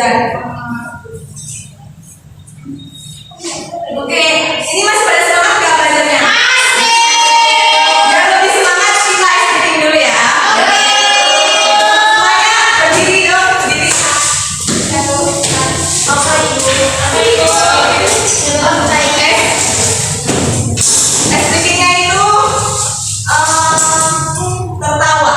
belajar. Oke, ini masih pada semangat nggak belajarnya? Masih. Biar lebih semangat, kita ikutin dulu ya. Semuanya berdiri dong, berdiri. Apa ibu? Speakingnya itu tertawa.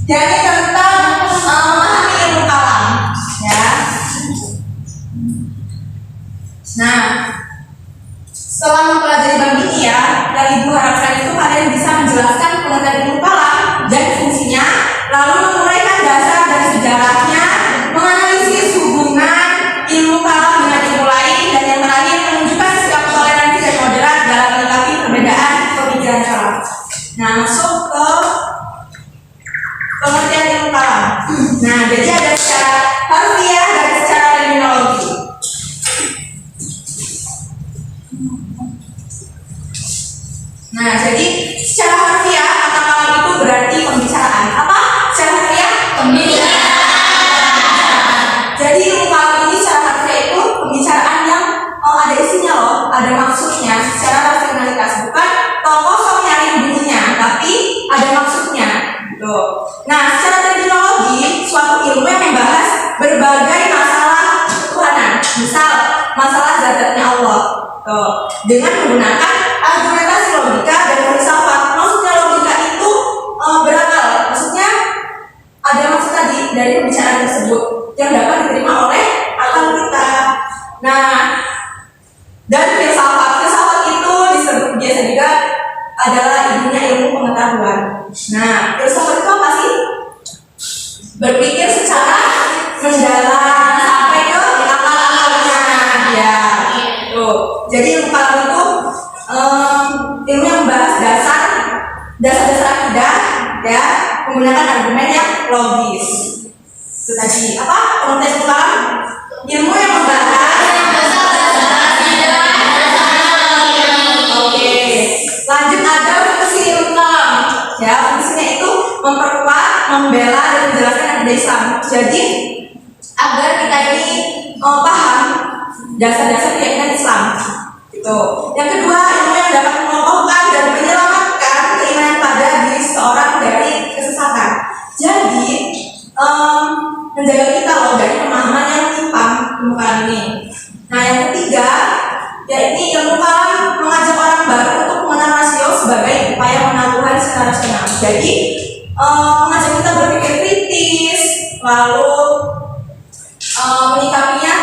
Jadi tentang memahami ilmu kalam, ya. Nah, setelah mempelajari bab ini ya, yang ibu harapkan itu kalian bisa menjelaskan pengertian ilmu kalam dan fungsinya, lalu menguraikan dasar dan sejarahnya, menganalisis hubungan ilmu kalam dengan ilmu lain, dan yang terakhir menunjukkan sikap toleransi dan moderat dalam menyikapi perbedaan pemikiran kalam. Nah, masuk ke pengertian ilmu kalam. Nah, jadi ada secara harfiah dan secara terminologi. Nah, jadi secara harfiah kata kalam itu berarti pembicaraan. Apa? Secara harfiah? Pembicaraan. Jadi ilmu kalam ini secara harfiah itu pembicaraan yang ada isinya loh, ada maksudnya secara rasionalitas, bukan kosong nyari bunyinya, tapi ada maksudnya. Nah, secara terminologi, suatu ilmu yang membahas berbagai masalah ketuhanan, misal masalah zatnya Allah, dengan menggunakan argumentasi logika dan filsafat. Maksudnya logika itu berakal, maksudnya ada maksud tadi dari pembicaraan tersebut yang dapat diterima oleh akal kita. Nah, dan filsafat itu disebut biasa juga adalah ibunya ilmu pengetahuan. Nah, filsafat itu apa sih? Berpikir secara mendalam sampai ke akal-akalnya, ya. Tuh. Jadi ilmu kalam itu ilmu yang membahas dasar-dasar akidah, ya, menggunakan argumen yang logis. Itu tadi apa? Pengertian ilmu kalam? Ilmu yang membahas dasar-dasar akidah. Oke. Lanjut ada fungsi ilmu kalam. Ya, fungsinya itu memperkuat, membela dan menjelaskan akidah Islam. Jadi agar kita ini paham dasar-dasar keyakinan Islam. Gitu. Yang kedua, ilmu yang dapat mengokohkan dan menyelamatkan keimanan pada diri seseorang dari kesesatan. Jadi menjaga kita loh dari pemahaman yang timpang ilmu kalam ini. Nah, yang ketiga, yaitu ilmu kalam mengajak orang baru untuk mengenal rasio sebagai upaya mengenal Tuhan secara rasional. Jadi mengajak kita berpikir kritis, lalu menyikapinya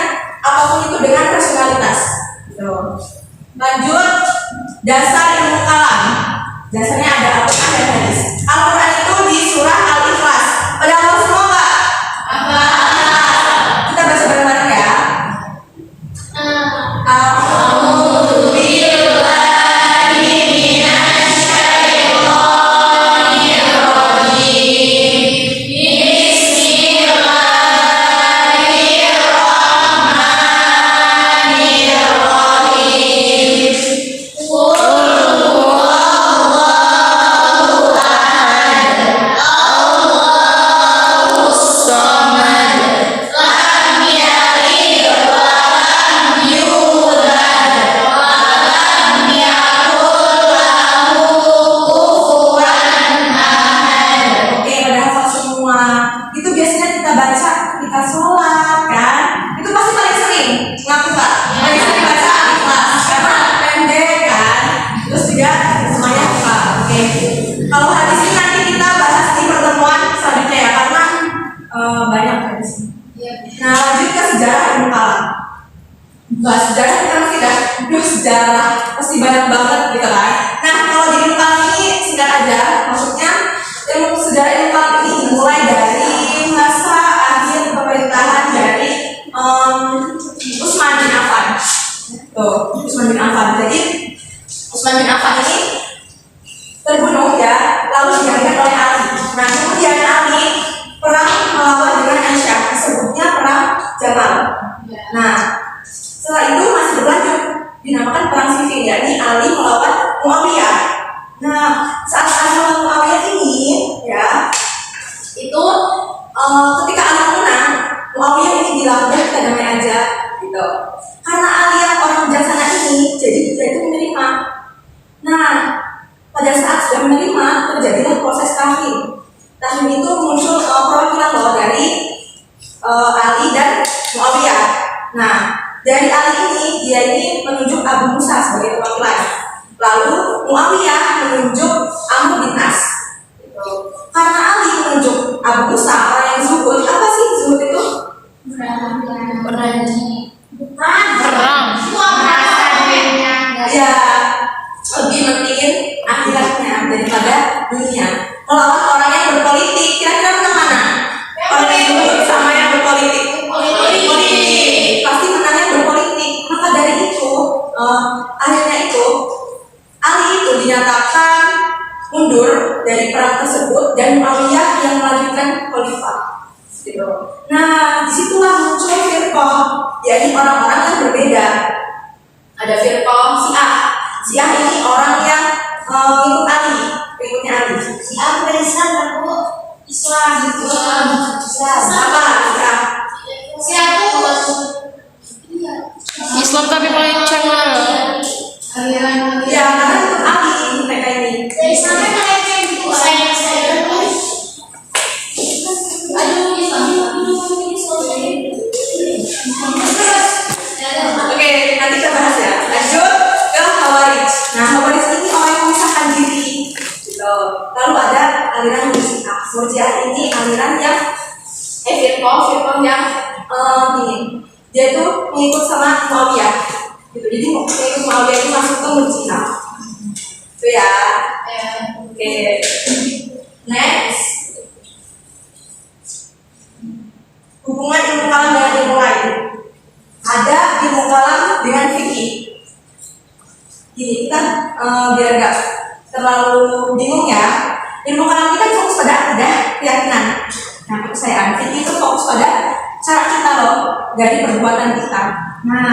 Dasar ilmu kalam. Dasarnya ada Al-Quran dan hadis. Al-Quran itu di surah Al-Ikhlas. Pada hafal semua nggak? Kita baca bareng-bareng ya. A'udzu billahi minasy syaithanir rajim. Bismillahirrahmanirrahim. Qul huwallahu ahad. Allahus samad. Lam yalid wa lam yulad wa lam yakul lahu kufuwan ahad. Oke, pada hafal semua. Itu biasanya kita baca ketika sholat kan? Itu pasti paling sering ngaku Kak? Paling sering baca Al-Ikhlas karena pendek kan? Terus juga semuanya hafal. Oke. Kalau hadis ini nanti kita bahas di pertemuan selanjutnya ya karena banyak hadis. Nah, lanjut ke sejarah ilmu kalam. Bahas sejarah kita masih dah sejarah pasti banyak banget gitu kan. Nah, kalau di ilmu kalam ini singkat aja, maksudnya sejarah ilmu kalam ini dimulai dari masa akhir pemerintahan dari Utsman bin Affan. Utsman bin Affan. Jadi Utsman bin Affan ini terbunuh ya, lalu digantikan oleh Ali. Nah, kemudian Ali perang melawan dengan Aisyah, disebutnya perang Jamal. Nah, setelah itu masih berlanjut, dinamakan perang sifil, yakni Ali melawan Muawiyah. Nah, saat Ali melawan Muawiyah ini, ya, itu ketika Ali menang, Muawiyah ini bilang udah kita damai aja, gitu. Karena Ali yang orang bijaksana ini, jadi dia itu menerima. Nah, pada saat sudah menerima, terjadilah proses tahrim. Tahrim itu muncul perwakilan loh dari Ali dan Muawiyah. Nah, dari Ali ini, dia ini menunjuk Abu Musa sebagai perwakilan. Lalu Muawiyah menunjuk Amr bin As. Gitu. Karena Ali menunjuk Abu Musa, orang yang zuhud. Apa sih zuhud itu? Perang. Ya, lebih pentingin akhiratnya daripada dunia. Melawan orang yang berpolitik, kira-kira menang mana? Orang yang zuhud sama yang berpolitik? Politik. Pasti menangnya berpolitik. Maka dari itu, akhirnya itu Ali itu dinyatakan mundur dari perang tersebut dan Muawiyah yang melanjutkan khalifah. Gitu. Nah, disitulah muncul firqah, yakni orang-orang yang berbeda. Ada firqah Syiah. Syiah ini orang yang ikut Ali, pengikutnya Ali. Syiah bukan Islam kan Bu? Islam. Apa? Syiah itu Islam tapi paling cengeng. ya, karena ikut Ali mereka ini. Islamnya kalian yang gitu, saya Oke, nanti kita bahas ya. Lanjut ke Khawarij. Nah, Khawarij ini orang yang memisahkan diri. Gitu. Lalu ada aliran Murji'ah. Murji'ah ini aliran yang firqah yang ini. Dia itu mengikut sama Muawiyah. Gitu. Jadi mengikut Muawiyah itu masuk ke Murji'ah. Itu ya. Oke. Next. Hubungan ilmu kalam dengan ilmu lain. Ada ilmu kalam dengan fikih. Gini, kita biar gak terlalu bingung ya. Ilmu kalam kita fokus pada akidah, keyakinan. Nah, kepercayaan. Fikih itu fokus pada cara kita loh, dari perbuatan kita. Nah,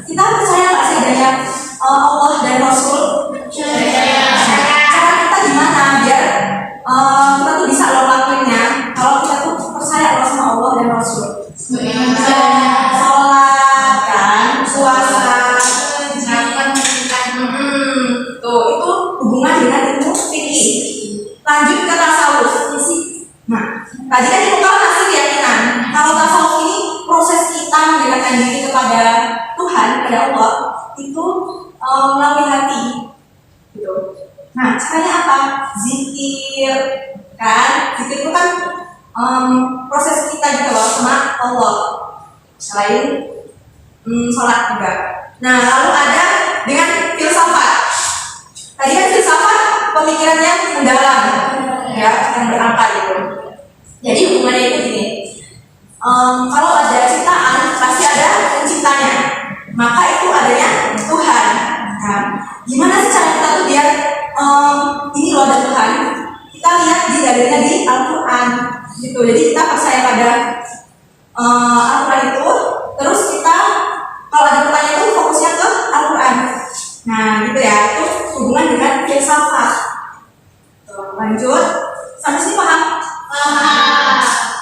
kita percaya nggak sih adanya Allah dan Rasul? Cara kita gimana biar kita tuh bisa loh lakuinnya? Kalau kita tuh percaya loh sama Allah dan Rasul. Sholat kan, puasa, tuh itu hubungan dengan ilmu fikih. Lanjut ke tasawuf. Nah, tadi kan ilmu kalam masih keyakinan. Kalau tasawuf ini proses kita mendekatkan diri kepada Tuhan, kepada Allah, itu melalui hati. Gitu. Nah, caranya apa? Zikir, kan? Zikir itu kan proses kita gitu loh sama Allah. Selain sholat juga. Nah, lalu ada dengan filsafat. Tadi kan filsafat pemikiran yang mendalam, ya, yang berakar itu. Jadi hubungannya itu gini. Kalau ada ciptaan pasti ada penciptanya, maka itu adanya Tuhan. Nah, gimana sih cara kita tuh biar ini loh ada Tuhan? Kita lihat di dalilnya di Al-Quran, gitu. Jadi kita percaya pada Al-Quran itu, terus kita kalau ada pertanyaan itu fokusnya ke Al-Quran. Nah, gitu ya, itu hubungan dengan filsafat. Lanjut, sampai sini paham?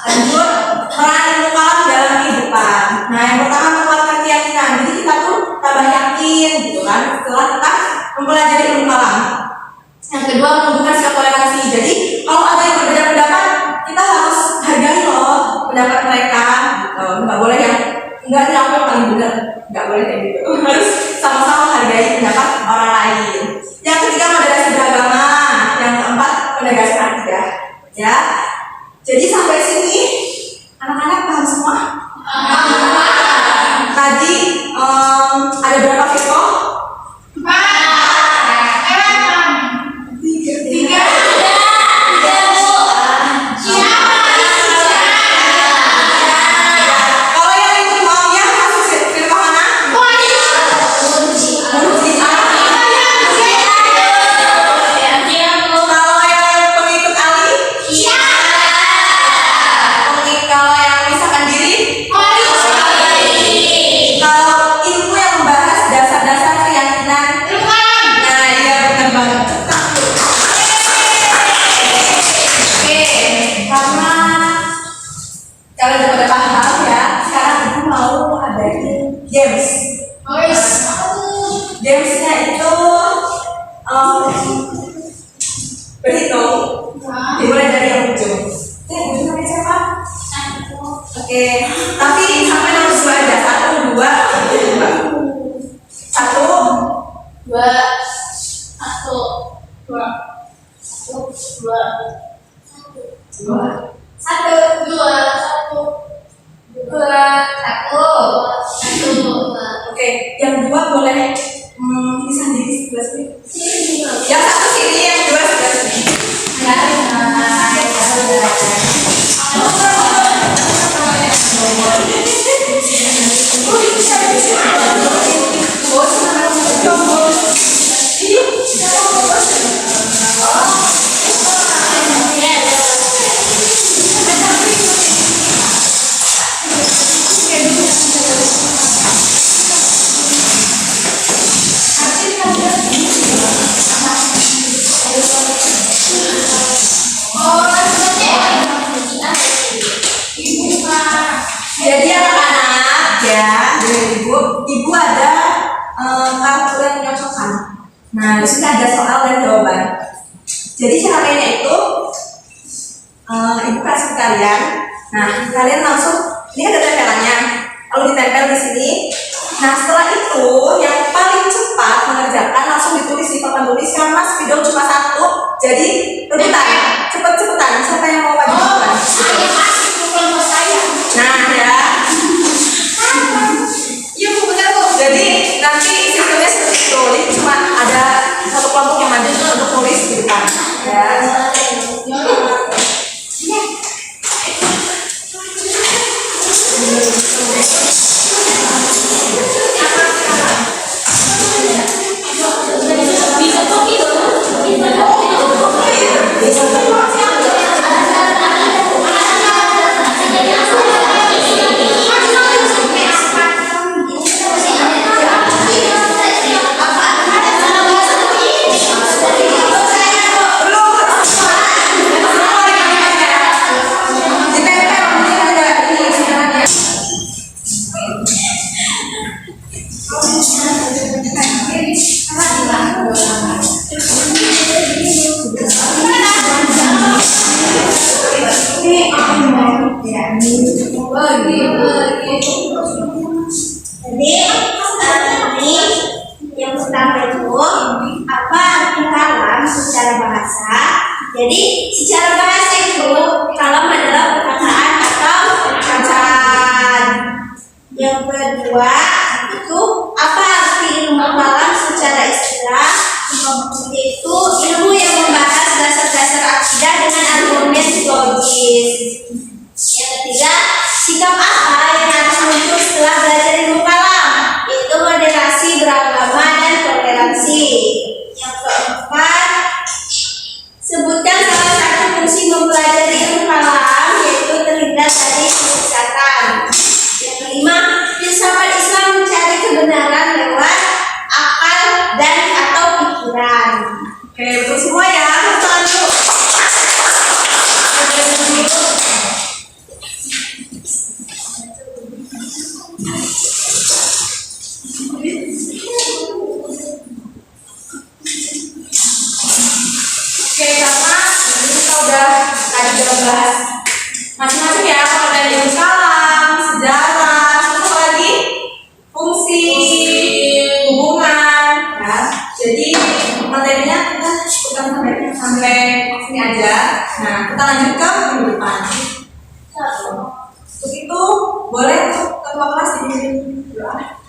Lanjut, peran ilmu kalam dalam kehidupan. Nah, yang pertama menguatkan keyakinan. Jadi kita tuh tambah yakin, gitu kan, setelah kita mempelajari ilmu kalam. Yang kedua, menumbuhkan sikap toleransi. Jadi kalau ada yang berbeda pendapat, kita harus hargai loh pendapat mereka, gitu. Nggak boleh yang enggak ini aku yang paling benar, nggak boleh kayak gitu. Harus sama-sama hargai pendapat orang lain. Yang ketiga, moderasi beragama. Yang keempat, penegasan akidah. Ya. Jadi sampai sini anak-anak paham semua? Tadi ada berapa fiqh? 3. Kalau yang ikut Muawiyah masuk fiqh mana? Kalau yang pengikut Ali? Kalau yang memisahkan diri? Kalau ilmu yang membahas dasar-dasar keyakinan? Nah, iya benar banget. Oke, karena kalian udah pada paham ya, sekarang ibu mau adain games. Gamesnya itu berhitung, dimulai dari yang ujung. Ujung namanya siapa? Oke, tapi sampai nomor 2 aja. 1, 2, 1. Oke, yang 2 boleh pisah diri sebelah sini. Yang 1 sini, yang 2 sebelah sini. Jadi anak-anak ya, dari ibu ada kartu yang menyocokkan. Nah, di sini ada soal dan jawaban. Jadi cara mainnya itu ibu kasih ke kalian. Nah, kalian langsung ini ada tempelannya, lalu ditempel di sini. Nah, setelah itu yang paling cepat mengerjakan langsung ditulis di papan tulis karena spidol cuma 1. Jadi rebutan, cepet-cepetan. Siapa yang mau maju duluan? Nah, ya. Iya, Bu, benar, Bu. Jadi nanti sistemnya seperti itu. Jadi cuma ada satu kelompok yang maju untuk tulis di depan. Ya. Jadi ini yang pertama itu apa arti kalam secara bahasa. Jadi secara bahasa itu kalam adalah perkataan atau bacaan. Yang kedua itu apa arti ilmu kalam secara istilah. psikologis. Yang ketiga, sikap apa yang harus muncul setelah belajar ilmu kalam? Yaitu moderasi beragama dan toleransi. Yang keempat, sebutkan salah satu fungsi mempelajari ilmu kalam, yaitu terhindar dari kesesatan. Yang kelima, filsafat Islam mencari kebenaran lewat akal dan atau pikiran. Oke, untuk semua ya, tangan dulu. Oke, karena kita udah tadi bahas macam-macam ya, kalau dari ilmu kalam, sejarah, terus apa lagi? Fungsi, hubungan, ya. Jadi materinya kita cukupkan sampai sini aja. Nah, kita lanjut ke minggu depan. Untuk itu boleh untuk ketua kelas dipimpin doa.